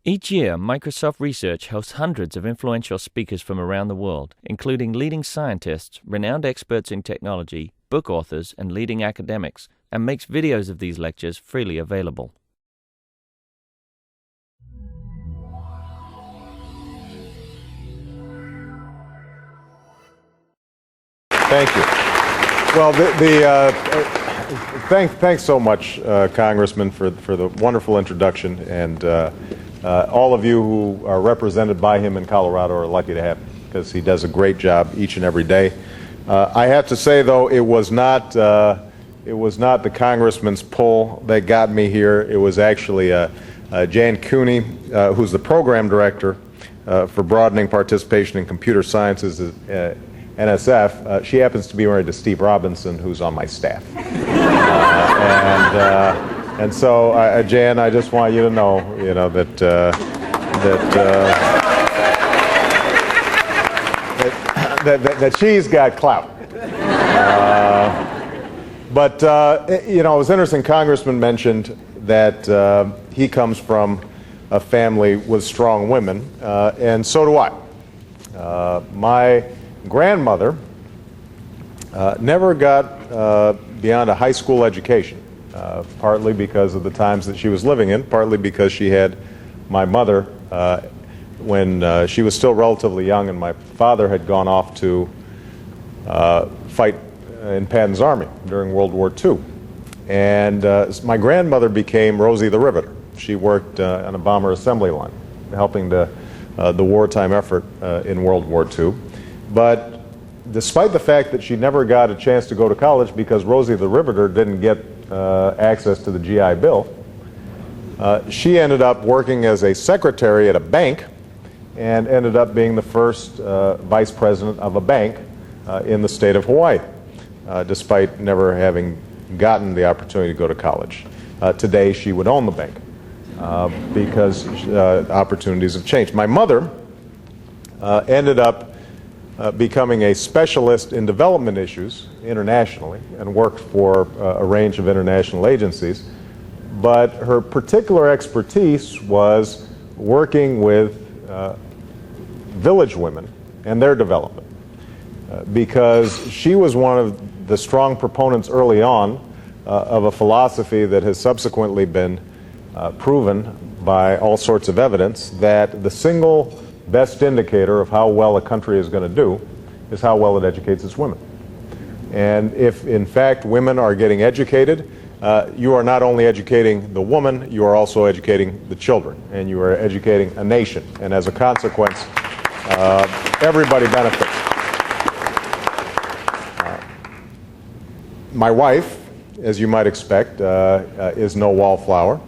Each year, Microsoft Research hosts hundreds of influential speakers from around the world, including leading scientists, renowned experts in technology, book authors, and leading academics, and makes videos of these lectures freely available. Thank you. Well, thanks so much, Congressman, for the wonderful introduction, and all of you who are represented by him in Colorado are lucky to have him, because he does a great job each and every day. I have to say, though, it was not the Congressman's pull that got me here. It was actually Jan Cooney, who's the program director for broadening participation in computer sciences at NSF. She happens to be married to Steve Robinson, who's on my staff. And so, Jan, I just want you to know, that she's got clout. But it was interesting. Congressman mentioned that he comes from a family with strong women, and so do I. My grandmother never got beyond a high school education, partly because of the times that she was living in, partly because she had my mother when she was still relatively young, and my father had gone off to fight in Patton's army during World War II. And my grandmother became Rosie the Riveter. She worked on a bomber assembly line, helping the wartime effort in World War II. But despite the fact that she never got a chance to go to college because Rosie the Riveter didn't get access to the GI Bill, she ended up working as a secretary at a bank and ended up being the first vice president of a bank in the state of Hawaii, despite never having gotten the opportunity to go to college. Today she would own the bank because opportunities have changed. My mother ended up becoming a specialist in development issues internationally and worked for a range of international agencies. But her particular expertise was working with village women and their development, because she was one of the strong proponents early on of a philosophy that has subsequently been proven by all sorts of evidence, that the single best indicator of how well a country is going to do is how well it educates its women. And if, in fact, women are getting educated, you are not only educating the woman, you are also educating the children, and you are educating a nation. And as a consequence, everybody benefits. My wife, as you might expect, is no wallflower.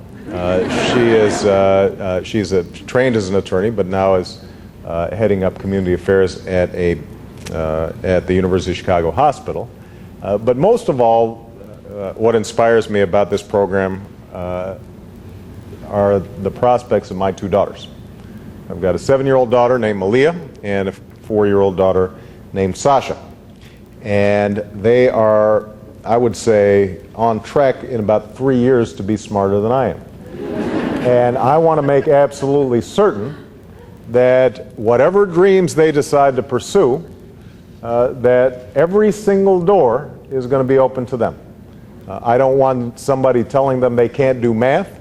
She's trained as an attorney, but now is heading up community affairs at the University of Chicago Hospital. But most of all, what inspires me about this program are the prospects of my two daughters. I've got a 7-year-old daughter named Malia and a 4-year-old daughter named Sasha. And they are, I would say, on track in about 3 years to be smarter than I am. And I want to make absolutely certain that whatever dreams they decide to pursue, that every single door is going to be open to them. I don't want somebody telling them they can't do math.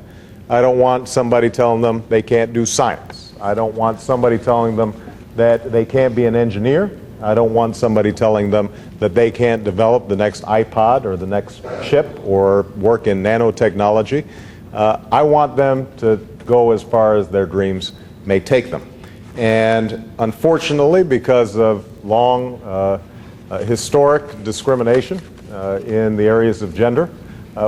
I don't want somebody telling them they can't do science. I don't want somebody telling them that they can't be an engineer. I don't want somebody telling them that they can't develop the next iPod or the next chip or work in nanotechnology. I want them to go as far as their dreams may take them. And unfortunately, because of long historic discrimination in the areas of gender,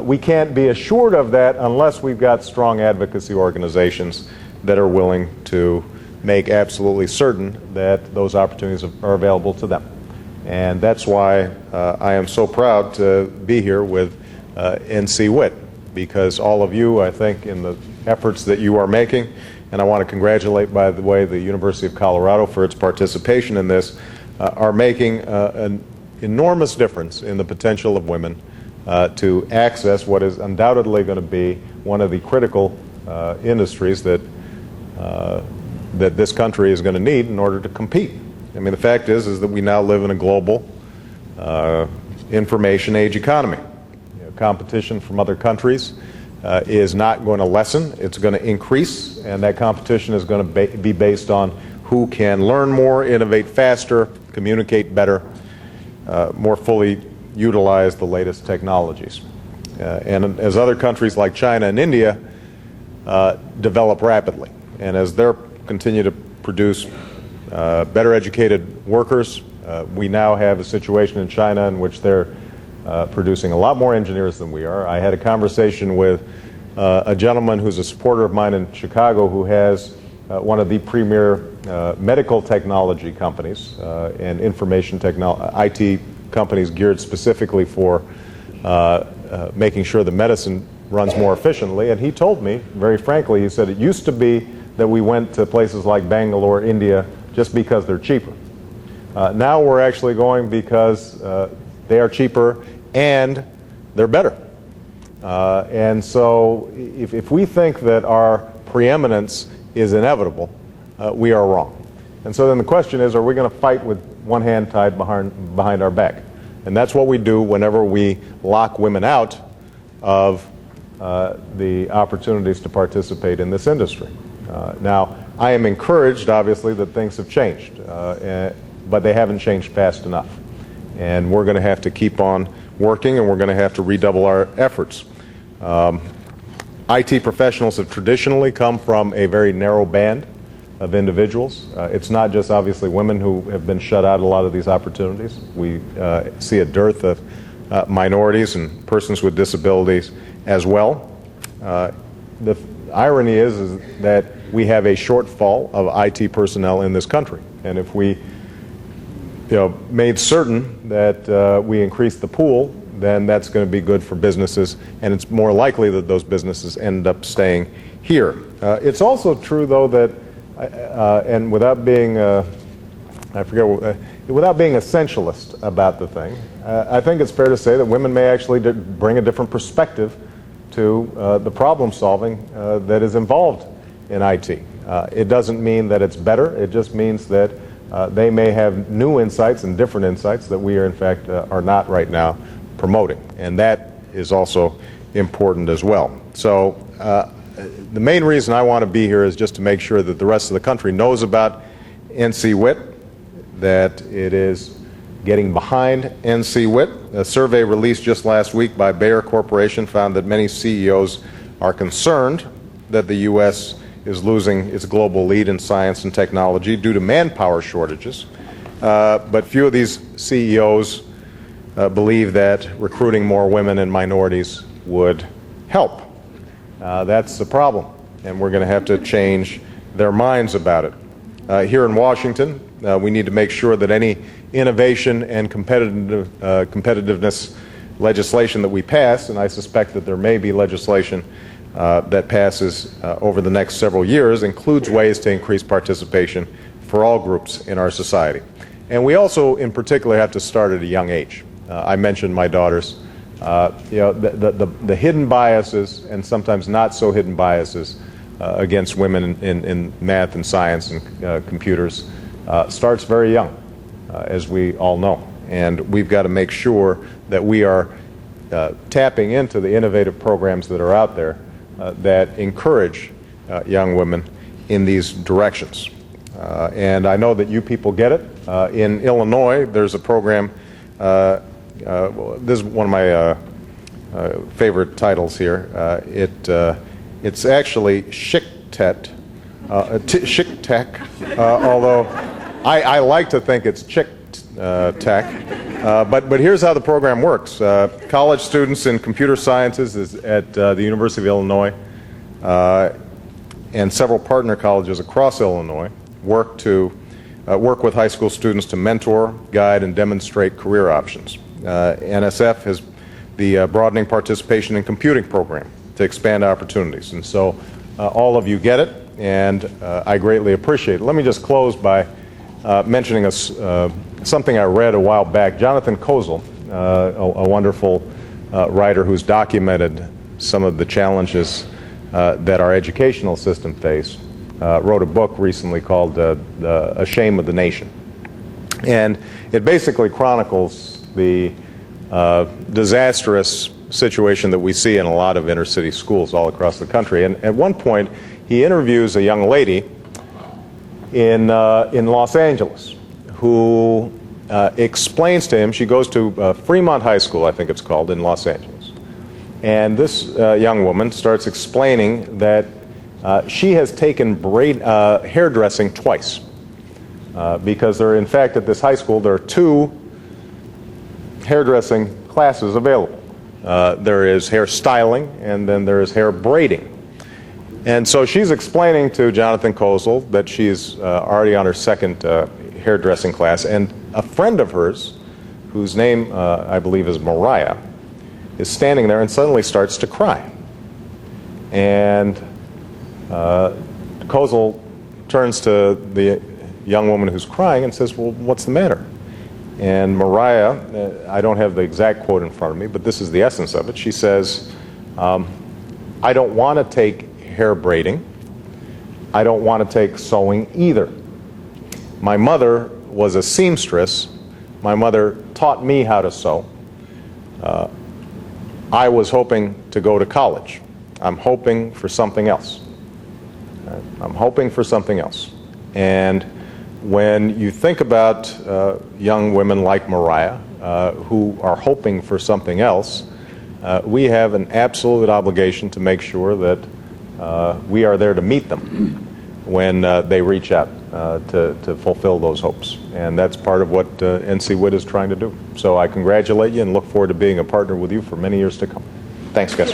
we can't be assured of that unless we've got strong advocacy organizations that are willing to make absolutely certain that those opportunities are available to them. And that's why I am so proud to be here with NC-WIT, because all of you, I think, in the efforts that you are making, and I want to congratulate, by the way, the University of Colorado for its participation in this, are making an enormous difference in the potential of women to access what is undoubtedly going to be one of the critical industries that that this country is going to need in order to compete. I mean, the fact is that we now live in a global information age economy. You know, competition from other countries is not going to lessen. It's going to increase, and that competition is going to be based on who can learn more, innovate faster, communicate better, more fully utilize the latest technologies. And as other countries like China and India develop rapidly, and as they continue to produce better educated workers, we now have a situation in China in which they're producing a lot more engineers than we are. I had a conversation with a gentleman who's a supporter of mine in Chicago who has one of the premier medical technology companies and information technology, IT companies geared specifically for making sure the medicine runs more efficiently. And he told me, very frankly, he said it used to be that we went to places like Bangalore, India, just because they're cheaper. Now we're actually going because they are cheaper and they're better. And so if we think that our preeminence is inevitable, we are wrong. And so then the question is, are we going to fight with one hand tied behind our back? And that's what we do whenever we lock women out of the opportunities to participate in this industry. Now, I am encouraged, obviously, that things have changed, but they haven't changed fast enough. And we're going to have to keep on working, and we're going to have to redouble our efforts. IT professionals have traditionally come from a very narrow band of individuals. It's not just obviously women who have been shut out of a lot of these opportunities. We see a dearth of minorities and persons with disabilities as well. The irony is that we have a shortfall of IT personnel in this country, and if we made certain that we increased the pool, then that's going to be good for businesses, and it's more likely that those businesses end up staying here. It's also true, though, that and without being without being essentialist about the thing, I think it's fair to say that women may actually bring a different perspective to the problem solving that is involved in IT. It doesn't mean that it's better. It just means that they may have new insights and different insights that we are, in fact, are not right now promoting, and that is also important as well. So the main reason I want to be here is just to make sure that the rest of the country knows about NCWIT, that it is getting behind NCWIT. A survey released just last week by Bayer Corporation found that many CEOs are concerned that the U.S. is losing its global lead in science and technology due to manpower shortages. But few of these CEOs believe that recruiting more women and minorities would help. That's the problem, and we're going to have to change their minds about it. Here in Washington, we need to make sure that any innovation and competitiveness legislation that we pass, and I suspect that there may be legislation that passes over the next several years, includes ways to increase participation for all groups in our society. And we also, in particular, have to start at a young age. I mentioned my daughters. The hidden biases and sometimes not so hidden biases against women in math and science and computers starts very young, as we all know. And we've got to make sure that we are tapping into the innovative programs that are out there that encourage young women in these directions. And I know that you people get it. In Illinois, there's a program. This is one of my favorite titles here. It's actually SchickTech, although I like to think it's Chick Tech. But here's how the program works. College students in computer sciences is at the University of Illinois and several partner colleges across Illinois work with high school students to mentor, guide, and demonstrate career options. NSF has the Broadening Participation in Computing program to expand opportunities. And so all of you get it, and I greatly appreciate it. Let me just close by mentioning something I read a while back. Jonathan Kozol, a wonderful writer who's documented some of the challenges that our educational system face, wrote a book recently called A Shame of the Nation. And it basically chronicles the disastrous situation that we see in a lot of inner city schools all across the country. And at one point, he interviews a young lady in Los Angeles who explains to him, she goes to Fremont High School, I think it's called, in Los Angeles. And this young woman starts explaining that she has taken hairdressing twice. Because in fact, at this high school, there are 2 hairdressing classes available. There is hair styling, and then there is hair braiding. And so she's explaining to Jonathan Kozol that she's already on her 2nd hairdressing class, and a friend of hers, whose name I believe is Mariah, is standing there and suddenly starts to cry. And Kozol turns to the young woman who's crying and says, "Well, what's the matter?" And Mariah, I don't have the exact quote in front of me, but this is the essence of it. She says, "I don't want to take hair braiding. I don't want to take sewing either. My mother was a seamstress. My mother taught me how to sew. I was hoping to go to college. I'm hoping for something else. I'm hoping for something else." And when you think about young women like Mariah who are hoping for something else, we have an absolute obligation to make sure that we are there to meet them when they reach out to fulfill those hopes. And that's part of what NC WIT is trying to do. So I congratulate you and look forward to being a partner with you for many years to come. Thanks, guys.